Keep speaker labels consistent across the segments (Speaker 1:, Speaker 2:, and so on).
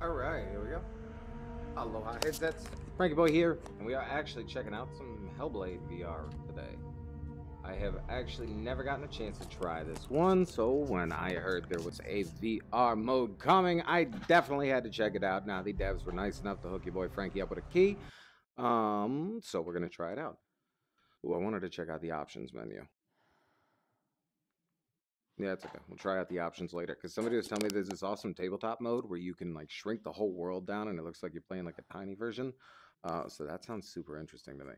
Speaker 1: Alright, here we go. Aloha headsets. Frankie Boy here, and we are actually checking out some Hellblade VR today. I have actually never gotten a chance to try this one, so when I heard there was a VR mode coming, I definitely had to check it out. Now, the devs were nice enough to hook your boy Frankie up with a key, so we're gonna try it out. Ooh, I wanted to check out the options menu. Yeah, it's okay. We'll try out the options later. Because somebody was telling me there's this awesome tabletop mode where you can like shrink the whole world down and it looks like you're playing like a tiny version. So that sounds super interesting to me.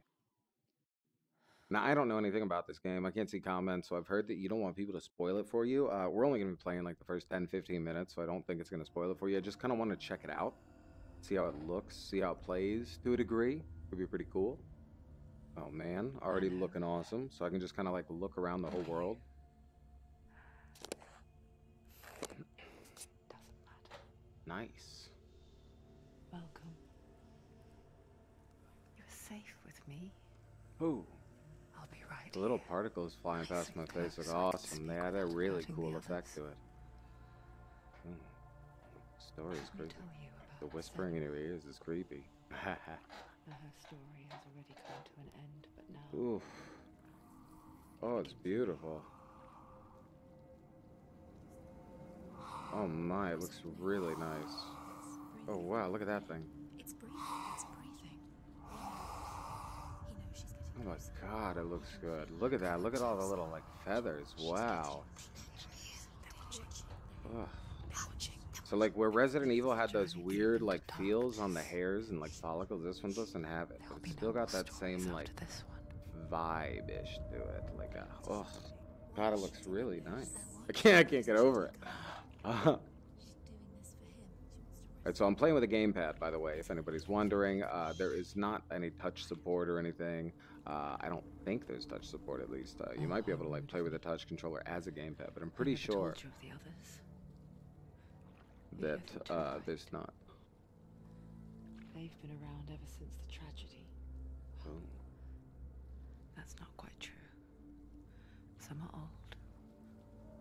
Speaker 1: Now, I don't know anything about this game. I can't see comments, so I've heard that you don't want people to spoil it for you. We're only going to be playing like the first 10, 15 minutes, so I don't think it's going to spoil it for you. I just kind of want to check it out, see how it looks, see how it plays to a degree. Could be pretty cool. Oh man, already looking awesome. So I can just kind of like look around the whole world.
Speaker 2: Doesn't matter.
Speaker 1: Nice.
Speaker 2: Welcome. You're safe with me.
Speaker 1: Ooh.
Speaker 2: I'll be right
Speaker 1: The little
Speaker 2: here.
Speaker 1: particles flying past my face look
Speaker 2: So I can
Speaker 1: awesome.
Speaker 2: speak
Speaker 1: They had a
Speaker 2: without
Speaker 1: really
Speaker 2: hurting
Speaker 1: cool
Speaker 2: the
Speaker 1: effect to
Speaker 2: others.
Speaker 1: it. Story is
Speaker 2: Let me
Speaker 1: creepy.
Speaker 2: tell you about
Speaker 1: The whispering in your ears is creepy.
Speaker 2: Now her story has already come to an end, but now...
Speaker 1: Oof. Oh, it's beautiful. Oh my, it looks really nice. Oh wow, look at that thing.
Speaker 3: It's breathing. It's breathing. He knows she's getting
Speaker 1: Oh my god, it looks good. Look at that. Look at all the little like feathers. Wow. Ugh. So like where Resident Evil had those weird like feels on the hairs and like follicles, this one doesn't have it. But it's still got that same like vibe-ish to it. Like oh god, it looks really nice. I can't get over it.
Speaker 3: She's doing this for him. She wants to
Speaker 1: Alright, so I'm playing with a gamepad, by the way, if anybody's wondering. There is not any touch support or anything. I don't think there's touch support, at least. You might be able to like play with a touch controller as a gamepad, but I'm pretty sure
Speaker 2: Told you of the others.
Speaker 1: that there's not.
Speaker 2: They've been around ever since the tragedy.
Speaker 1: Oh.
Speaker 2: That's not quite true. Some are old,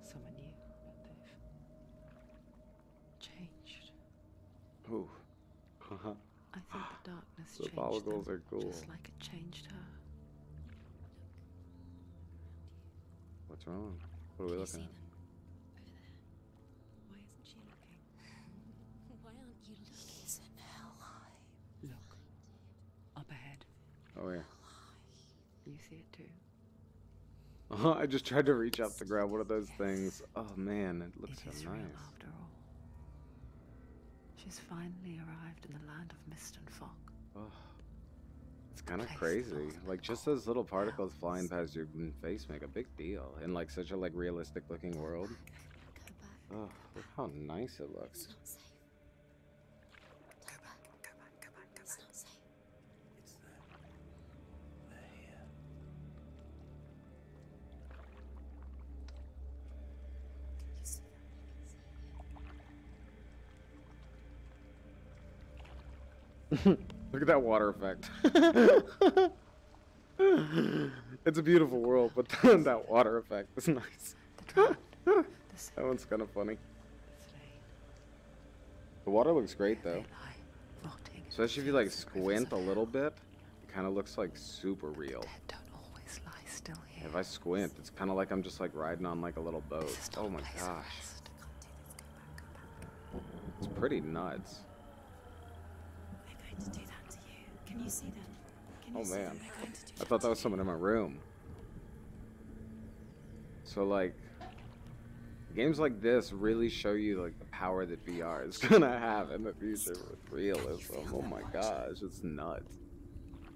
Speaker 2: some are new, but they've changed.
Speaker 1: Ooh.
Speaker 2: I think the darkness
Speaker 1: The
Speaker 2: changed
Speaker 1: follicles
Speaker 2: them,
Speaker 1: are cool.
Speaker 2: just like it changed her.
Speaker 1: What's wrong? What are we looking at?
Speaker 3: them. Over there. Why isn't she looking? Why aren't you looking? He's in hell high.
Speaker 2: Look, up ahead.
Speaker 1: Oh yeah.
Speaker 2: You see it too?
Speaker 1: I just tried to reach up to grab one of those things. Oh man, it looks
Speaker 2: It is
Speaker 1: so
Speaker 2: real
Speaker 1: nice.
Speaker 2: after all. She's finally arrived in the land of mist and fog.
Speaker 1: Oh, it's kind of
Speaker 2: Place
Speaker 1: crazy.
Speaker 2: lost
Speaker 1: Like just those little particles flying past your face make a big deal in like such a like realistic looking world.
Speaker 3: Go back.
Speaker 1: Oh, look how nice it looks.
Speaker 3: It's not safe. Go back. Go back. Go back. Go back. It's not safe.
Speaker 4: It's them. They're here.
Speaker 3: You see them?
Speaker 1: Look at that water effect. It's a beautiful world, but that water effect is nice.
Speaker 2: The
Speaker 1: That one's kind of funny.
Speaker 2: slain.
Speaker 1: The water looks great though.
Speaker 2: They lie, rotting.
Speaker 1: Especially if you like squint a little bit, it kind of looks like super real.
Speaker 2: Dead don't always lie still here.
Speaker 1: If I squint, it's kind of like I'm just like riding on like a little boat.
Speaker 2: This is not
Speaker 1: Oh
Speaker 2: a
Speaker 1: my
Speaker 2: place of
Speaker 1: gosh,
Speaker 2: rest.
Speaker 3: I can't do this. Go back. Go back.
Speaker 1: it's pretty nuts.
Speaker 3: They're going to do that to you. Can you see them? Can you
Speaker 1: Oh
Speaker 3: see them?
Speaker 1: man,
Speaker 3: They're going to do
Speaker 1: I thought that was
Speaker 3: to
Speaker 1: someone in my room. So like, games like this really show you like the power that VR is gonna have in the future with realism. Oh my gosh, it's nuts.
Speaker 3: you.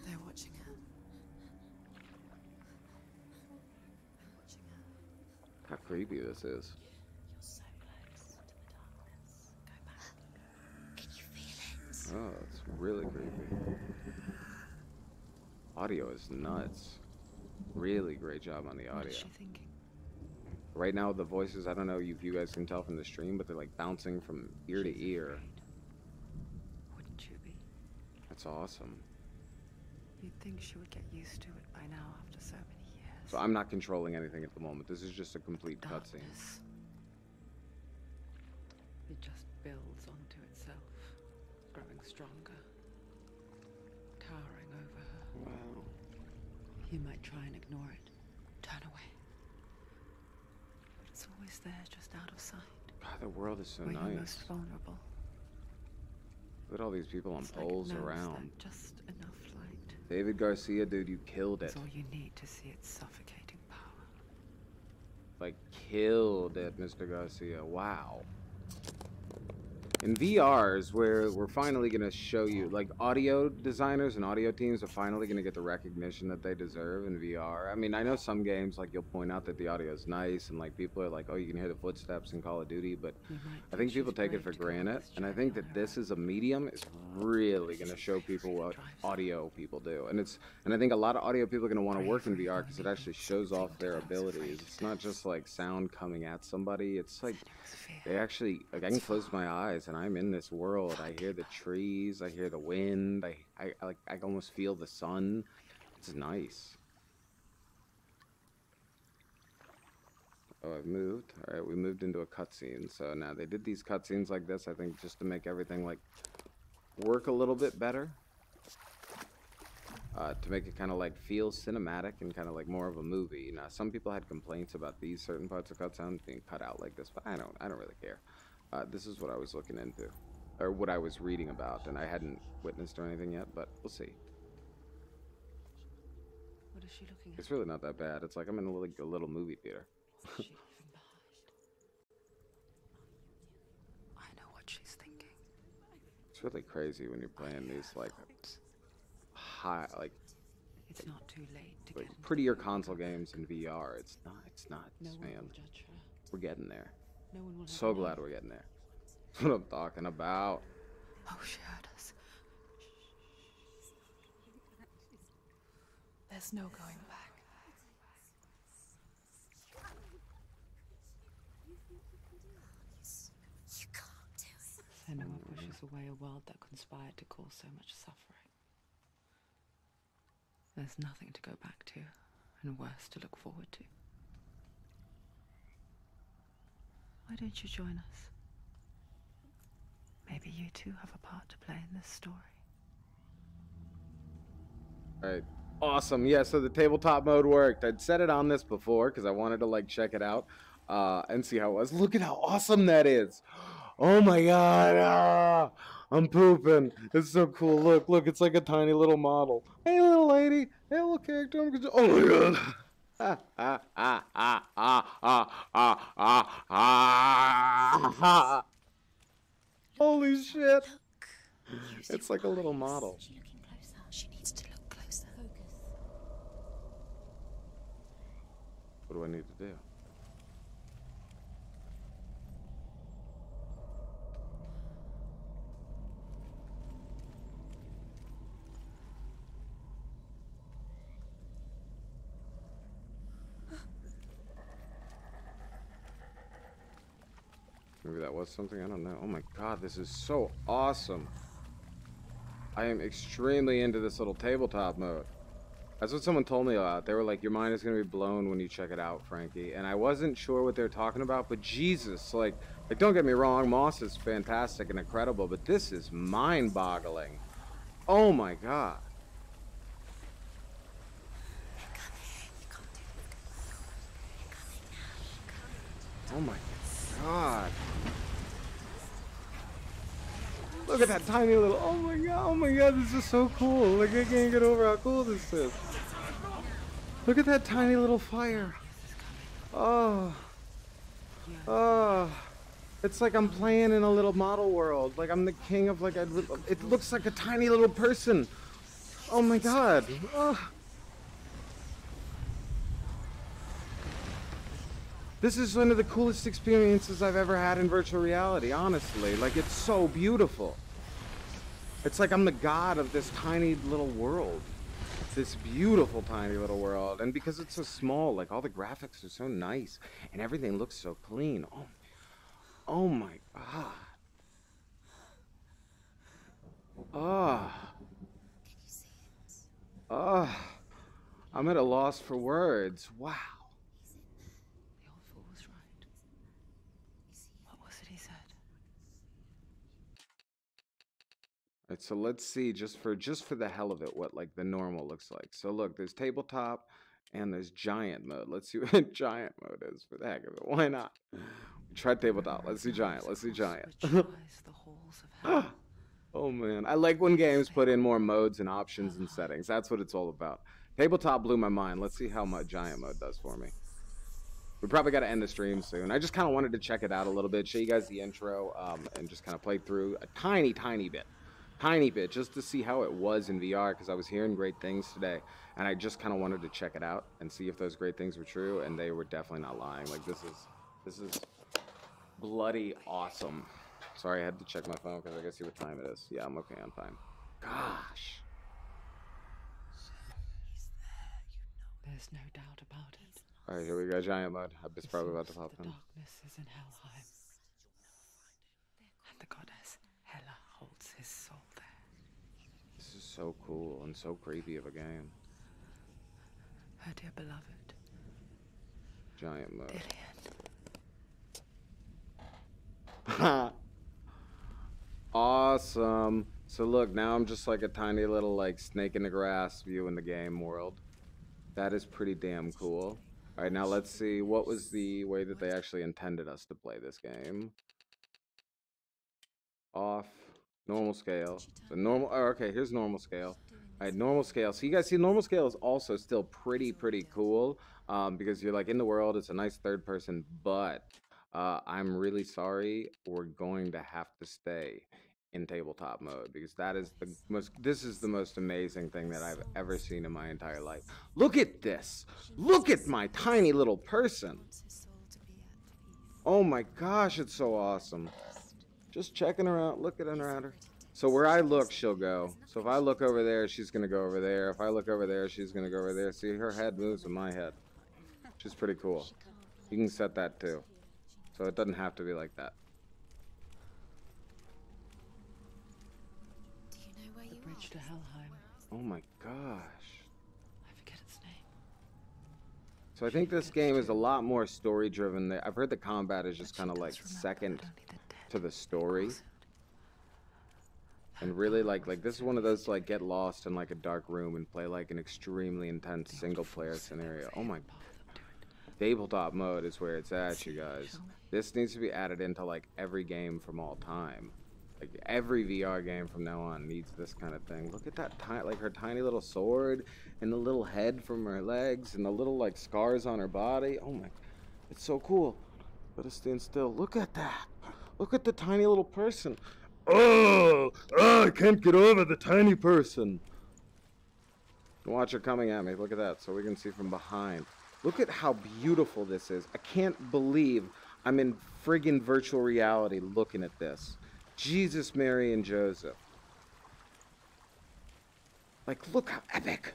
Speaker 3: They're watching her. They're watching her.
Speaker 1: How creepy this is.
Speaker 3: You're so close to the darkness. Go back. Can you feel it?
Speaker 1: Oh, it's really creepy. Audio is nuts. Really great job on the
Speaker 2: What
Speaker 1: audio.
Speaker 2: is she thinking?
Speaker 1: Right now, the voices, I don't know if you guys can tell from the stream, but they're like bouncing from ear to
Speaker 2: She's
Speaker 1: ear.
Speaker 2: afraid. Wouldn't you be?
Speaker 1: That's awesome.
Speaker 2: You'd think she would get used to it by now after so many years.
Speaker 1: So I'm not controlling anything at the moment. This is just a complete cutscene.
Speaker 2: Darkness. It just builds onto itself, growing stronger, towering over her.
Speaker 1: Wow.
Speaker 2: You might try and ignore it, turn away. But it's always there, just out of sight.
Speaker 1: God, the world is so
Speaker 2: Where you're
Speaker 1: nice.
Speaker 2: most vulnerable.
Speaker 1: Look at all these people on
Speaker 2: It's like it
Speaker 1: poles
Speaker 2: knows
Speaker 1: around.
Speaker 2: that just enough light
Speaker 1: David Garcia, dude, you killed it.
Speaker 2: is all you need to see its suffocating power.
Speaker 1: Like, killed it, Mr. Garcia. Wow. In VR is where we're finally going to show you, like, audio designers and audio teams are finally going to get the recognition that they deserve in VR. I mean, I know some games, like, you'll point out that the audio is nice, and, like, people are like, oh, you can hear the footsteps in Call of Duty, but I think people take it for granted, and I think that this is a medium is really going to show people what audio people do. And I think a lot of audio people are going to want to work in VR because it actually shows off their abilities. It's not just, like, sound coming at somebody. It's like, they actually, like, I can close my eyes and I'm in this world. I hear the trees, I hear the wind, I almost feel the sun. It's nice. Oh, I've moved. All right, we moved into a cutscene. So now they did these cutscenes like this, I think, just to make everything, like, work a little bit better. To make it kind of, like, feel cinematic and kind of, like, more of a movie. Now, some people had complaints about these certain parts of cutscenes being cut out like this, but I don't really care. This is what I was looking into, or what I was reading about, and I hadn't witnessed or anything yet, but we'll see.
Speaker 2: What is she looking at?
Speaker 1: It's really not that bad. It's like I'm in a little movie theater.
Speaker 2: What's she leaving behind? I know what she's thinking.
Speaker 1: It's really crazy when you're playing these, like, high, like
Speaker 2: It's not too late to
Speaker 1: like
Speaker 2: get into
Speaker 1: prettier
Speaker 2: the
Speaker 1: console
Speaker 2: world.
Speaker 1: games in VR. It's not,
Speaker 2: No one
Speaker 1: man.
Speaker 2: will judge her.
Speaker 1: We're getting there.
Speaker 2: No one will
Speaker 1: So
Speaker 2: ever know.
Speaker 1: glad we're getting there. That's what I'm talking about.
Speaker 2: Oh, she heard us.
Speaker 3: There's no going back. You can't do it.
Speaker 2: Senua pushes away a world that conspired to cause so much suffering. There's nothing to go back to, and worse to look forward to. Why don't you join us? Maybe you too have a part to play in this story.
Speaker 1: Alright. Awesome. Yeah, so the tabletop mode worked. I'd set it on this before because I wanted to, like, check it out and see how it was. Look at how awesome that is. Oh my god. Ah, I'm pooping. It's so cool. Look, it's like a tiny little model. Hey, little lady. Hey, little character. Oh my god. Holy shit. It's like a little model.
Speaker 3: Is she looking closer? She needs to look closer. Focus.
Speaker 1: What do I need to do? Maybe that was something, I don't know. Oh my god, this is so awesome. I am extremely into this little tabletop mode. That's what someone told me about. They were like, your mind is going to be blown when you check it out, Frankie. And I wasn't sure what they were talking about, but Jesus, like don't get me wrong, Moss is fantastic and incredible, but this is mind-boggling. Oh my god. Oh my god. Look at that tiny little, oh my god, this is so cool. Like, I can't get over how cool this is. Look at that tiny little fire. Oh. Oh. It's like I'm playing in a little model world. Like I'm the king of, like, it looks like a tiny little person. Oh my god. Oh. This is one of the coolest experiences I've ever had in virtual reality, honestly. Like, it's so beautiful. It's like I'm the god of this tiny little world. This beautiful tiny little world. And because it's so small, like, all the graphics are so nice. And everything looks so clean. Oh my god. Oh. Oh. I'm at a loss for words. Wow.
Speaker 2: The old fool was right. What was it he said?
Speaker 1: Right, so let's see just for the hell of it what like the normal looks like. So look, there's tabletop and there's giant mode. Let's see what giant mode is for the heck of it. Why not? We tried tabletop. Let's see giant. Let's see giant.
Speaker 2: Which lies the halls of hell.
Speaker 1: Oh man, I like when games put in more modes and options and settings. That's what it's all about. Tabletop blew my mind. Let's see how much giant mode does for me. We probably got to end the stream soon. I just kind of wanted to check it out a little bit, show you guys the intro, and just kind of play through a tiny bit, just to see how it was in VR, because I was hearing great things today, and I just kind of wanted to check it out and see if those great things were true, and they were definitely not lying. Like, this is bloody awesome. Sorry, I had to check my phone because I gotta see what time it is. Yeah, I'm okay on time. Gosh.
Speaker 2: There's no doubt about it.
Speaker 1: All right, here we go, giant mode. It's probably about to pop
Speaker 2: The
Speaker 1: in.
Speaker 2: darkness is in Helheim. And the goddess Hela holds his soul there.
Speaker 1: This is so cool and so creepy of a game.
Speaker 2: Her dear beloved,
Speaker 1: Giant mode.
Speaker 2: Dillian.
Speaker 1: Awesome. So look, now I'm just like a tiny little like snake in the grass view in the game world. That is pretty damn cool. All right, now let's see what was the way that they actually intended us to play this game. Off, normal scale. So normal. Oh, okay, here's normal scale. All right, normal scale. So you guys see, normal scale is also still pretty cool, because you're like in the world. It's a nice third person, but I'm really sorry. We're going to have to stay in tabletop mode because that is the most. This is the most amazing thing that I've ever seen in my entire life. Look at this. Look at my tiny little person. Oh my gosh, it's so awesome. Just checking her out, looking around her. So where I look, she'll go. So if I look over there, she's gonna go over there. If I look over there, she's gonna go over there. See, her head moves with my head, which is pretty cool. You can set that too. So it doesn't have to be like that.
Speaker 3: Do you know where
Speaker 2: The
Speaker 3: you
Speaker 2: bridge
Speaker 3: are?
Speaker 2: to Helheim.
Speaker 1: Oh my gosh.
Speaker 2: I forget its name.
Speaker 1: So I think this game is a lot more story driven. I've heard the combat is just kind of like second to the story. And really like this is one of those like get lost in like a dark room and play like an extremely intense single player scenario. Oh my. Tabletop mode is where it's at, you guys. This needs to be added into like every game from all time. Like every VR game from now on needs this kind of thing. Look at that like her tiny little sword and the little head from her legs and the little like scars on her body. Oh my, it's so cool. Let us stand still. Look at that. Look at the tiny little person. Oh, I can't get over the tiny person. Watch her coming at me. Look at that. So we can see from behind. Look at how beautiful this is. I can't believe I'm in friggin' virtual reality looking at this. Jesus, Mary, and Joseph. Like, look how epic.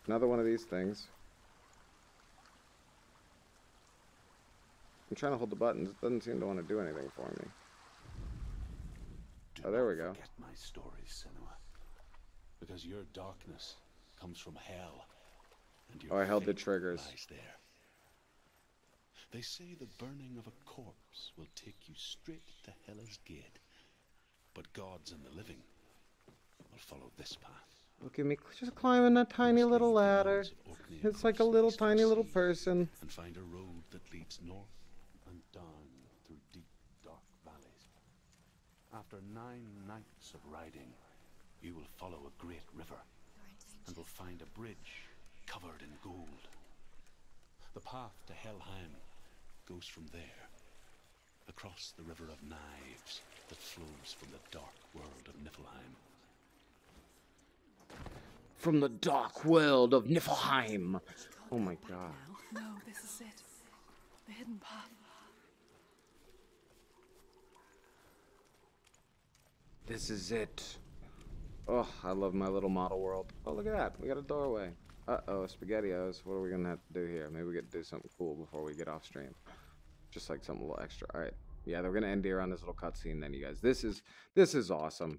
Speaker 1: Another one of these things. I'm trying to hold the buttons. It doesn't seem to want to do anything for me. Oh, there we go.
Speaker 4: Forget my stories, Senua, because your darkness comes from hell, and your
Speaker 1: Oh, I held the
Speaker 4: fate
Speaker 1: triggers.
Speaker 4: lies there. They say the burning of a corpse will take you straight to Hela's gate, but gods and the living will follow this path.
Speaker 1: Look at me just climbing that tiny little ladder. It's like a little tiny little person.
Speaker 4: And find a road that leads north and down through deep, dark valleys. After 9 nights of riding, you will follow a great river and will find a bridge covered in gold. The path to Helheim goes from there, across the river of knives that flows from the dark world of Niflheim.
Speaker 1: From the dark world of Niflheim. Oh my god.
Speaker 2: No, this is it. The hidden path.
Speaker 1: This is it. Oh, I love my little model world. Oh, look at that. We got a doorway. Uh-oh, SpaghettiOs. What are we going to have to do here? Maybe we get to do something cool before we get off stream. Just like something a little extra. All right. Yeah, they're going to end here on this little cutscene then, you guys. This is awesome.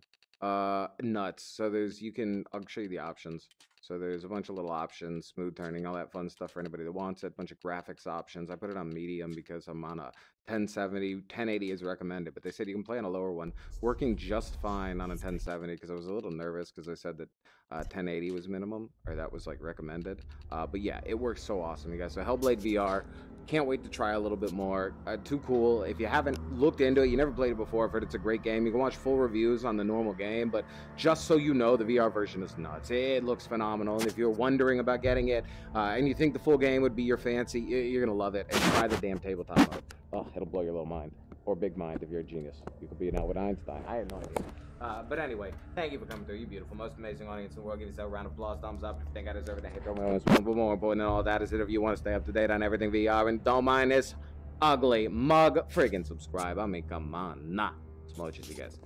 Speaker 1: Nuts. So you can, I'll show you the options. So there's a bunch of little options, smooth turning, all that fun stuff for anybody that wants it. Bunch of graphics options. I put it on medium because I'm on a 1070. 1080 is recommended, but they said you can play on a lower one. Working just fine on a 1070 because I was a little nervous because I said that 1080 was minimum, or that was like recommended. But yeah, it works so awesome, you guys. So Hellblade VR. Can't wait to try a little bit more. Too cool. If you haven't looked into it, you never played it before, I've heard it's a great game. You can watch full reviews on the normal game, but just so you know, the VR version is nuts. It looks phenomenal, and if you're wondering about getting it, and you think the full game would be your fancy, you're going to love it. And try the damn tabletop mode. Oh, it'll blow your little mind. Or big mind if you're a genius. You could be an Albert Einstein. I have no idea. But anyway, thank you for coming through. You beautiful, most amazing audience in the world. Give yourself a round of applause, thumbs up if you think I deserve it. Hit the one. But more important than all that is that if you want to stay up to date on everything VR and don't mind this ugly mug, friggin' subscribe. I mean, come on, nah. Smooches, you guys.